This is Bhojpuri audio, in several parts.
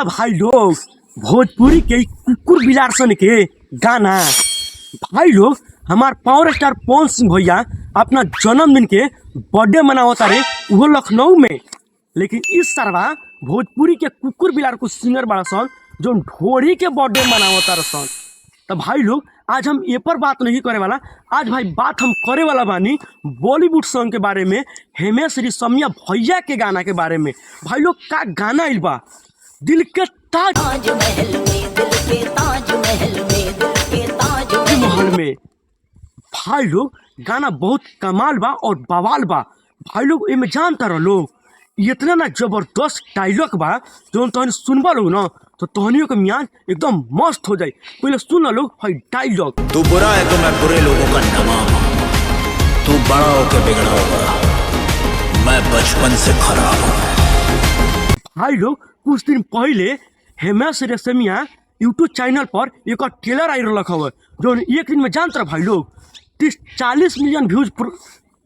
भाई लोग भोजपुरी के कुकुर बिलार सन के गाना भाई लोग हमार पावर स्टार पवन सिंह भैया अपना जन्मदिन के बर्थडे मनावता रे वो लखनऊ में। लेकिन इस सरवा भोजपुरी के कुकुर बिलार को सिंगर बड़ा सन जो ढोरी के बर्थडे मनावता सन। तो भाई लोग आज हम ये पर बात नहीं करे वाला, आज भाई बात हम करे वाला बानी बॉलीवुड सॉन्ग के बारे में, हिमेश रेशमिया भैया के गाना के बारे में। भाई लोग का गाना आइल बा दिल के ताज महल में। भाई लोग गाना बहुत कमाल बा और बवाल बा। भाई लोग इनमें जानता रहो लोग इतना ना जबरदस्त डायलॉग बा जो तहनी सुनबा लोग ना तो तहनियों का मियाँ एकदम मस्त हो जाए। पहले सुन लोग भाई डायलॉग। तू बुरा है तो मैं बुरे लोगों का नवाब, तू बड़ा होकर बिगड़ा होगा, मैं बचपन से खराब हूँ। भाई लोग कुछ दिन पहले हिमेश रेशमिया यूट्यूब चैनल पर एक ट्रेलर आई रखा हुआ जो एक दिन में जानते रहे भाई लोग 30-40 मिलियन व्यूज,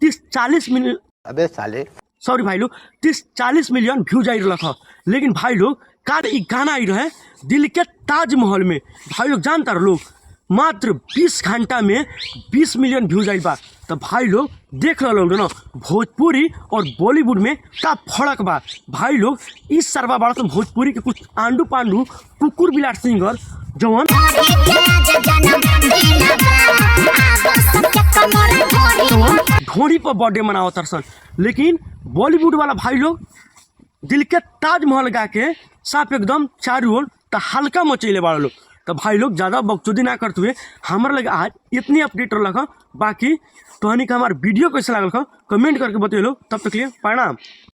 30-40 मिलियन, अबे साले सॉरी भाई लोग 30-40 मिलियन व्यूज आई रखा। लेकिन भाई लोग का गाना आई रहे दिल के ताजमहल में। भाई लोग जानता रहे लोग मात्र 20 घंटा में 20 मिलियन व्यूज आई बा। तो भाई लोग देख रहे लोग ना भोजपुरी और बॉलीवुड में का फर्क बा। भाई लोग इस सरवा बड़ा तो भोजपुरी के कुछ आंडू पांडू कुकुर बिलार सिंगर जवन ढोरी पर बर्थडे मनावता सन। लेकिन बॉलीवुड वाला भाई लोग दिल के ताजमहल गा के साफ एकदम चारों ओर तो हल्का मचैले वाला लोग। तो भाई लोग ज़्यादा बकचोदी ना करते हुए हमारे लगे आज इतनी अपडेट रखा। बाकी तो हमारे वीडियो कैसे लागल कमेंट करके बताइए। तब तक लिए प्रणाम।